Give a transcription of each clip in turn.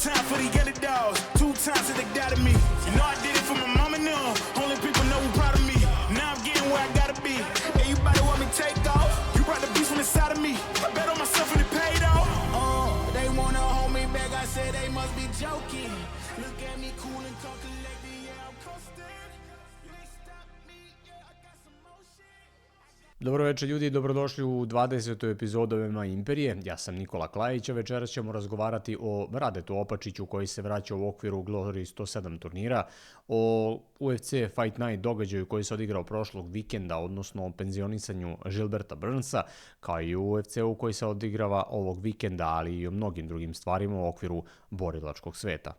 time for the yellow dogs, 2 times that they doubted me. You know I did it for my mama now, only people know who proud of me. Now I'm getting where I gotta be. Everybody want me take off, you brought the beast from inside of me. I bet on myself and it paid off. They wanna hold me back, I said they must be joking. Look at me cool and calm, collected, yeah I'm coasting. You ain't stop me, yeah I got some motion. Dobro večer ljudi, dobrodošli u 20. epizodu MMA Imperije. Ja sam Nikola Klajić, a večeras ćemo razgovarati o Radetu Opačiću koji se vraća u okviru Glory 107 turnira, o UFC Fight Night događaju koji se odigrao prošlog vikenda, odnosno o penzionisanju Gilberta Burnsa, kao i u UFC-u koji se odigrava ovog vikenda, ali i o mnogim drugim stvarima u okviru borilačkog sveta.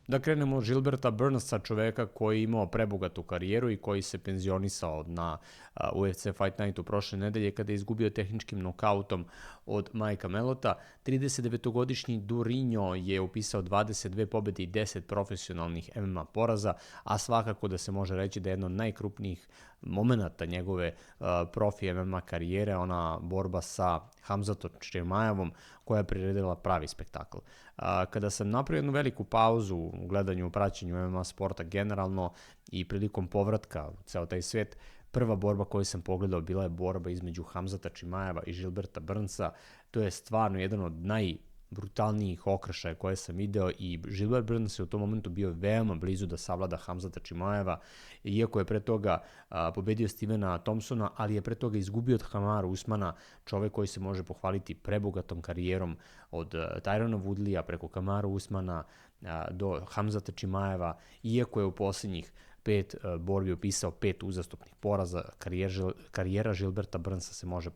Da krenemo od Gilberta Burnsa, čoveka koji je imao prebogatu karijeru i koji se penzionisao na UFC Fight Nightu prošle nedelje kada je izgubio tehničkim nokautom od Mike'a Mellota. 39-godišnji Durinho je upisao 22 pobjede i 10 profesionalnih MMA poraza, a svakako da se može reći da je jedno od najkrupnijih momenata njegove profi MMA karijere, ona borba sa Khamzatom Chimaevom koja je priredila pravi spektakl. Kada sam napravio jednu veliku pauzu u gledanju i praćenju MMA sporta generalno i prilikom povratka u ceo taj svet, prva borba koju sam pogledao bila je borba između Khamzata Chimaeva i Gilberta Burnsa. To je stvarno jedan od najbrutalnijih okršaja koje sam video i Gilbert Burns je u tom momentu bio veoma blizu da savlada Khamzata Chimaeva, iako je pre toga pobedio Stevena Thompsona, ali je pre toga izgubio od Kamaru Usmana, čovek koji se može pohvaliti prebogatom karijerom od Tyrona Woodleya preko Kamaru Usmana do Khamzata Chimaeva, iako je u posljednjih 5 borbi upisao 5 uzastopnih poraza. Karijera Gilberta Burnsa se može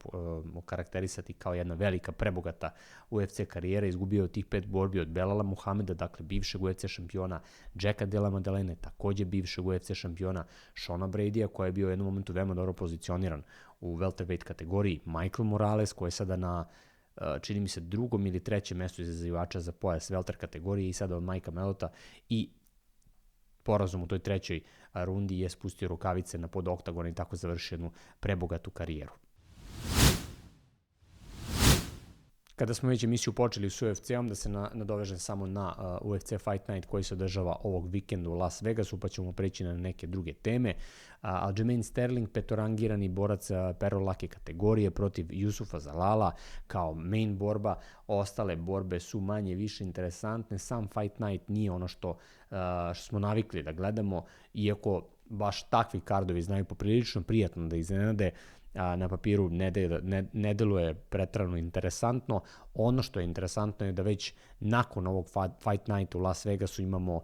karakterisati kao jedna velika prebogata UFC karijera. Izgubio je tih 5 borbi od Belala Muhameda, dakle bivšeg UFC šampiona, Jacka Della Maddalene, takođe bivšeg UFC šampiona, Shona Bradya, koji je bio u jednom momentu veoma dobro pozicioniran u welterweight kategoriji, Michael Morales, koji je sada na čini mi se 2. ili 3. mestu izazivača za pojas welter kategorije i sada od Mike'a Mellota, i porazom u toj 3. rundi je spustio rukavice na pod oktagon i tako završio jednu prebogatu karijeru. Kada smo već emisiju počeli s UFC-om, da se nadovežem samo na UFC Fight Night koji se održava ovog vikenda u Las Vegasu, pa ćemo preći na neke druge teme. Aljamain Sterling, petorangirani borac pero lake kategorije protiv Yusufa Zalala kao main borba. Ostale borbe su manje više interesantne. Sam Fight Night nije ono što smo navikli da gledamo, iako baš takvi kardovi znaju poprilično prijatno da iznenade. Na papiru ne deluje pretrano interesantno. Ono što je interesantno je da već nakon ovog Fight Night u Las Vegasu imamo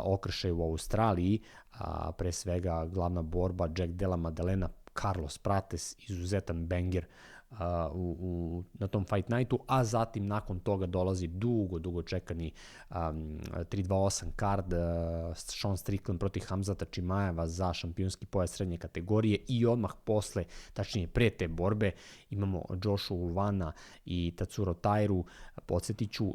okršaj u Australiji, pre svega glavna borba Jack Della Maddalena, Carlos Prates, izuzetan banger na tom Fight Nightu, a zatim nakon toga dolazi dugo čekani 328 card, Sean Strickland protiv Khamzata Chimaeva za šampionski pojas srednje kategorije, i odmah posle, tačnije pre te borbe, imamo Joshua Uvana i Tatsuro Tairu. Podsjetiću,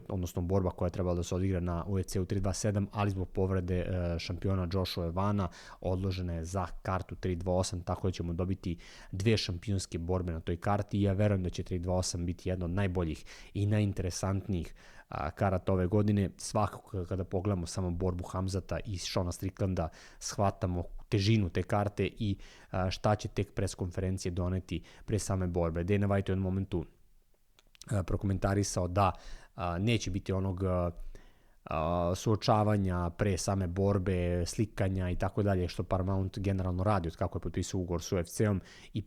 odnosno borba koja je trebala da se odigra na UFC-u 327, ali zbog povrede šampiona Joshua Uvana odložena je za kartu 328, tako da ćemo dobiti 2 šampionske borbe na toj karti i ja verujem da će 328 biti jedna od najboljih i najinteresantnijih karata ove godine. Svakako kada pogledamo samo borbu Khamzata i Shona Stricklanda shvatamo težinu te karte i šta će tek pres konferencije doneti pre same borbe. Dana White u jednom momentu prokomentarisao da neće biti onog suočavanja pre same borbe, slikanja i tako dalje, što Paramount generalno radi od kako je potpisao ugovor s UFC-om, i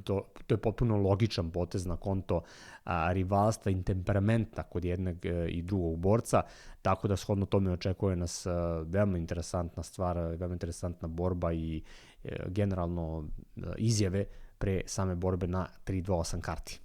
to je potpuno logičan potez na konto rivalstva i temperamenta kod jednog i drugog borca, tako da shodno tome očekuje nas veoma interesantna stvar, veoma interesantna borba i generalno izjave pre same borbe na 328 karti.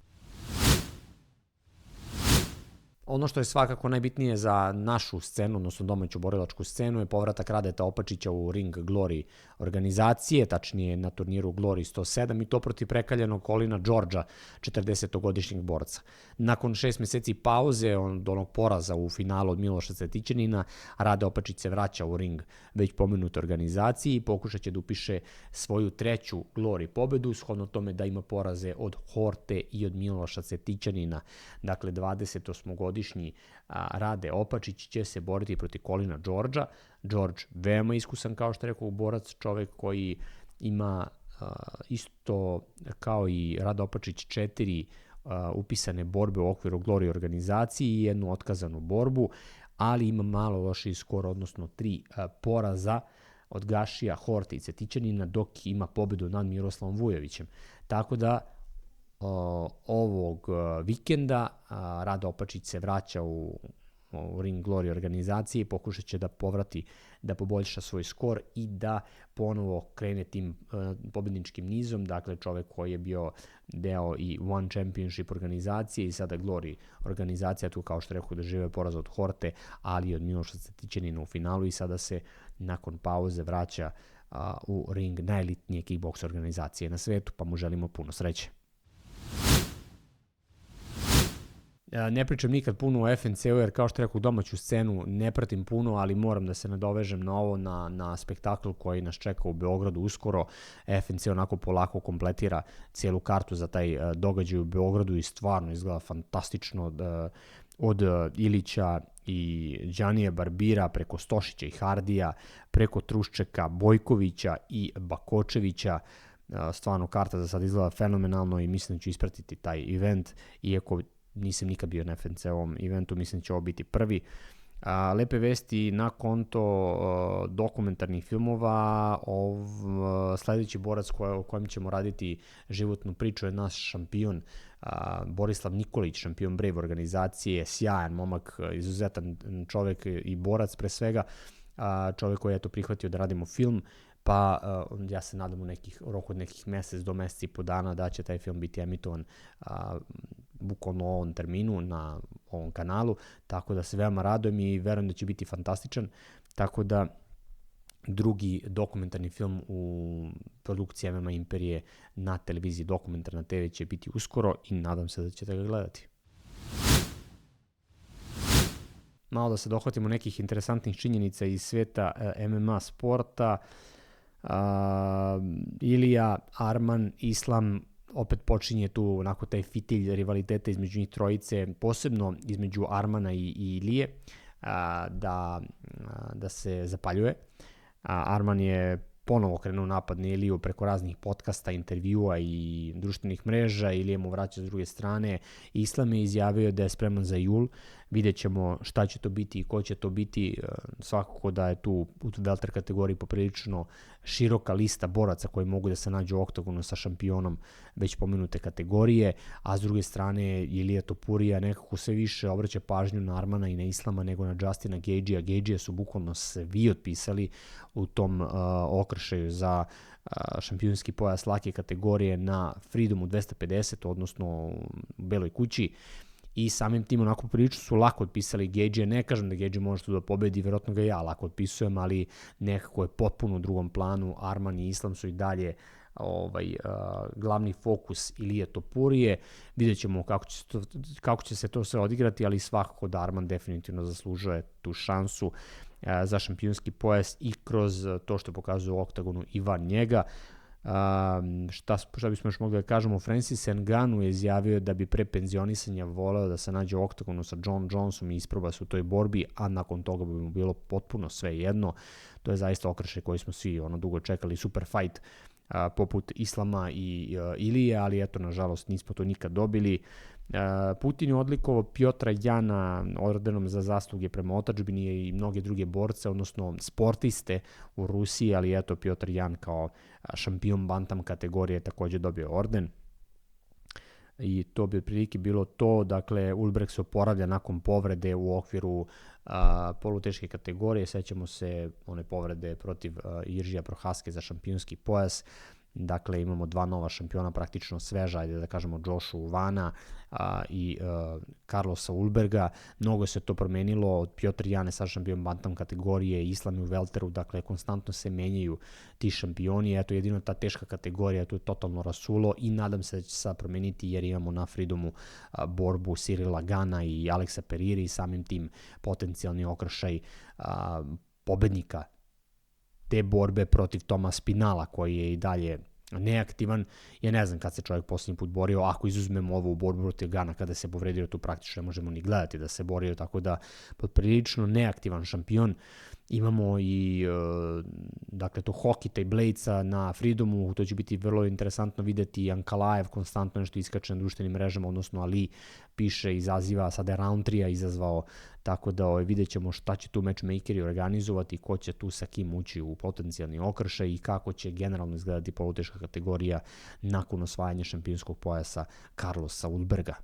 Ono što je svakako najbitnije za našu scenu, odnosno domaću borilačku scenu, je povratak Radeta Opačića u Ring Glory organizacije, tačnije na turniru Glory 107 i to protiv prekaljenog Colina Georgea, 40-godišnjeg borca. Nakon 6 meseci pauze od onog poraza u finalu od Miloša Cvetićanina, Rade Opačić se vraća u ring već pomenute organizaciji i pokušat će da upiše svoju treću Glory pobedu, shodno tome da ima poraze od Horte i od Miloša Cvetićanina. Dakle, 28-godišnji Rade Opačić će se boriti protiv Colina Georgea. George veoma iskusan, kao što rekao, borac, čovek koji ima isto kao i Rade Opačić 4 upisane borbe u okviru Glory organizaciji i jednu otkazanu borbu, ali ima malo lošiji skor, odnosno 3 poraza od Gašija, Horte i Cvetićanina, dok ima pobedu nad Miroslavom Vujovićem. Tako da ovog vikenda Rade Opačić se vraća u Ring Glory organizacije i pokušat će da povrati, da poboljša svoj skor i da ponovo krene tim pobedničkim nizom. Dakle, čovek koji je bio deo i One Championship organizacije i sada Glory organizacija, tu kao što rekao doživio poraz od Horte, ali i od Miloša Cvetićanina u finalu i sada se nakon pauze vraća u ring najelitnije kickboks organizacije na svetu, pa mu želimo puno sreće. Ne pričam nikad puno o FNC-u jer kao što rekao domaću scenu ne pratim puno, ali moram da se nadovežem na ovo, na spektakl koji nas čeka u Beogradu uskoro. FNC onako polako kompletira cijelu kartu za taj događaj u Beogradu i stvarno izgleda fantastično od Ilića i Đanije Barbira preko Stošića i Hardija, preko Truščeka, Bojkovića i Bakočevića. Stvarno karta za sad izgleda fenomenalno i mislim da ću ispratiti taj event, iako nisam nikad bio na FNC-ovom eventu, mislim da će ovo biti prvi. Lepe vesti na konto dokumentarnih filmova. Sledeći borac o kojem ćemo raditi životnu priču je naš šampion Borislav Nikolić, šampion Brave organizacije, sjajan momak, izuzetan čovek i borac pre svega, čovek koji je to prihvatio da radimo film, pa ja se nadam u roku od nekih mesec do mesec i po dana da će taj film biti emitovan bukvalno u ovom terminu na ovom kanalu, tako da se veoma radujem i verujem da će biti fantastičan, tako da drugi dokumentarni film u produkciji MMA Imperije na televiziji Dokumentarna TV će biti uskoro i nadam se da ćete ga gledati. Malo da se dohvatimo nekih interesantnih činjenica iz sveta MMA sporta. Ilija, Arman, Islam, opet počinje tu onako taj fitilj rivaliteta između njih trojice, posebno između Armana i Ilije, da se zapaljuje. Arman je ponovo krenuo napad na Iliju preko raznih podcasta, intervjua i društvenih mreža, Ilija mu vraća s druge strane. Islam je izjavio da je spreman za jul, vidjet ćemo šta će to biti i ko će to biti. Svakako da je tu u welter kategoriji poprilično široka lista boraca koji mogu da se nađu u oktagonu sa šampionom već pomenute kategorije, a s druge strane Ilija Topurija nekako sve više obraća pažnju na Armana i na Islama nego na Justina Gaethjea. Gaethjea su bukvalno svi otpisali u tom okršaju za šampionski pojas lake kategorije na Freedomu 250, odnosno u Beloj kući. I samim tim onako prilično su lako otpisali Gaethjea. Ne kažem da Gaethjea može tu da pobedi, vjerojatno ga ja lako otpisujem, ali nekako je potpuno u drugom planu. Arman i Islam su i dalje glavni fokus Ilije Topurije. Vidjet ćemo kako će se to sve odigrati, ali svakako da Arman definitivno zaslužuje tu šansu za šampionski pojas i kroz to što pokazuje u oktagonu i van njega. Šta bismo još mogli da kažemo, Francis Ngannou je izjavio da bi pre penzionisanja voleo da se nađe u oktagonu sa John Jonesom i isproba se u toj borbi, a nakon toga bi mu bilo potpuno sve jedno. To je zaista okršaj koji smo svi dugo čekali, super fight poput Islama i Ilije, ali eto, nažalost, nismo to nikad dobili. Putin je odlikovao Piotra Jana ordenom za zasluge prema otadžbini i mnoge druge borce, odnosno sportiste u Rusiji, ali eto, Piotr Jan kao šampion bantam kategorije takođe dobio orden. I to bi otprilike bilo to. Dakle, Ulbrek se oporavlja nakon povrede u okviru poluteške kategorije. Sećamo se one povrede protiv Iržija Prohaske za šampionski pojas. Dakle, imamo 2 nova šampiona, praktično sveža, ajde da kažemo Joshu Vana i Carlosa Ulberga. Mnogo se to promenilo, od Piotr Jan je sad šampion bantam kategorije, Islam je u welteru, dakle, konstantno se menjaju ti šampioni. Eto, jedino ta teška kategorija, tu je totalno rasulo i nadam se da će sad promeniti jer imamo na Freedomu borbu Cyrila Gana i Alexa Periri i samim tim potencijalni okršaj pobednika te borbe protiv Toma Spinala koji je i dalje neaktivan. Ja ne znam kad se čovjek posljednji put borio, ako izuzmemo ovu borbu protiv Gana kada se povredio, tu praktično ne možemo ni gledati da se borio, tako da poprilično neaktivan šampion. Imamo i dakle to Hokita i Bladesa na Freedomu, to će biti vrlo interesantno videti. Ankalaev konstantno nešto iskače na društvenim mrežama, odnosno Ali piše, izaziva, sada je round 3 izazvao, tako da vidjet ćemo šta će tu matchmakeri organizovati, ko će tu sa kim ući u potencijalni okršaj i kako će generalno izgledati poluteška kategorija nakon osvajanja šampionskog pojasa Carlosa Ulberga.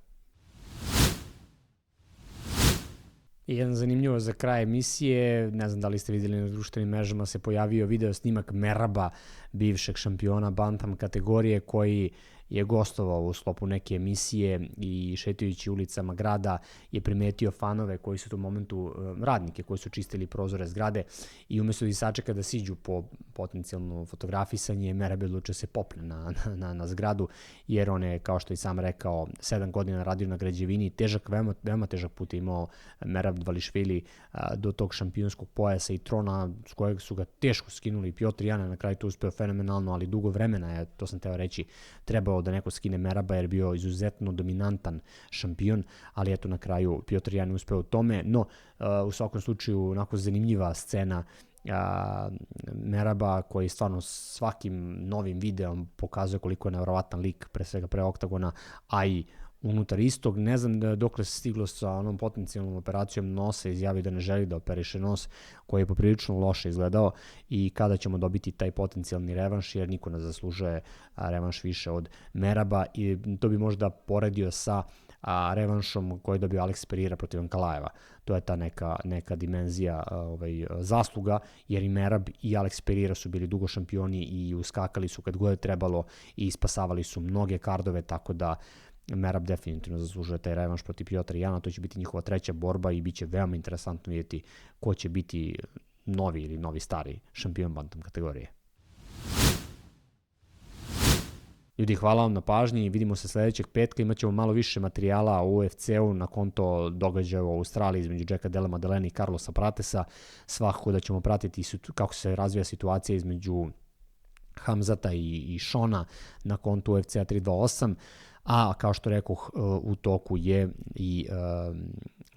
I jedan zanimljivo za kraj emisije, ne znam da li ste vidjeli na društvenim mrežama, se pojavio video snimak Meraba, bivšeg šampiona bantam kategorije, koji je gostovao u sklopu neke emisije i šetajući ulicama grada je primetio fanove koji su u tom momentu radnike koji su čistili prozore zgrade i umjesto da sačeka da siđu po potencijalno fotografisanje, Merab odlučio se popne na zgradu jer on je, kao što i sam rekao, 7 godina radio na građevini, težak, veoma težak put je imao Merab Dvališvili do tog šampionskog pojasa i trona s kojeg su ga teško skinuli. Piotr Jan na kraju to uspeo fenomenalno, ali dugo vremena je, to sam teo reći, trebao da neko skine Meraba jer bio izuzetno dominantan šampion, ali eto na kraju Piotr Jan uspeo u tome, no u svakom slučaju onako zanimljiva scena Meraba koji stvarno svakim novim videom pokazuje koliko je nevjerovatan lik, pre svega pre oktagona, a i unutar istog. Ne znam dokle se stiglo sa onom potencijalnom operacijom nosa, izjavio da ne želi da operiše nos koji je poprilično loše izgledao i kada ćemo dobiti taj potencijalni revanš, jer niko ne zaslužuje revanš više od Meraba i to bi možda poredio sa revanšom koji je dobio Alex Pereira protiv Ankalaeva. To je ta neka dimenzija zasluga, jer i Merab i Alex Pereira su bili dugo šampioni i uskakali su kad god je trebalo i spasavali su mnoge kardove, tako da Merab definitivno zaslužuje taj revanš protiv Piotra Jana. To će biti njihova 3. borba i bit će veoma interesantno vidjeti ko će biti novi ili novi stari šampion bantam kategorije. Ljudi, hvala vam na pažnji i vidimo se sljedećeg petka. Imaćemo malo više materijala o UFC-u na konto događaja u Australiji između Jacka Della Maddalena i Carlosa Pratesa. Svakako da ćemo pratiti kako se razvija situacija između Hamzata i Shona na kontu UFC-a 328. A kao što rekoh, u toku je i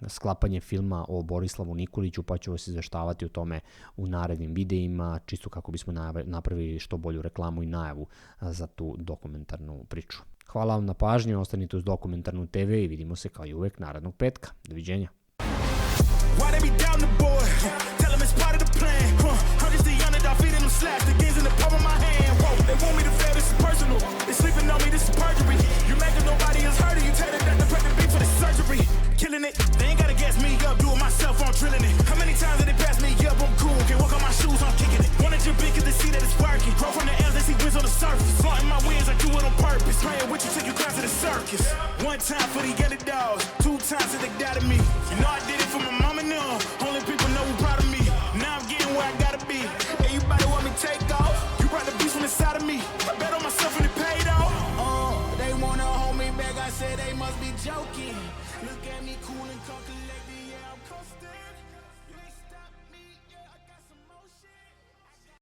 sklapanje filma o Borislavu Nikoliću, pa ću vas izveštavati o tome u narednim videima, čisto kako bismo napravili što bolju reklamu i najavu za tu dokumentarnu priču. Hvala vam na pažnju, ostanite uz Dokumentarnu TV i vidimo se kao i uvek narednog petka. Doviđenja. They want me to fail, this is personal. They sleeping on me, this is perjury. You make it, nobody has heard of you. Tell them that the pregnant beat for the surgery. Killing it, they ain't gotta gas me up. Do it myself, I'm drilling it. How many times did they pass me up? I'm cool, can't walk on my shoes, I'm kicking it. Wanted you big cause they see that it's working. Grow from the air, they see wins on the surface. Flaunting my wins, I do it on purpose. Praying with you till you cry to the circus. One time for the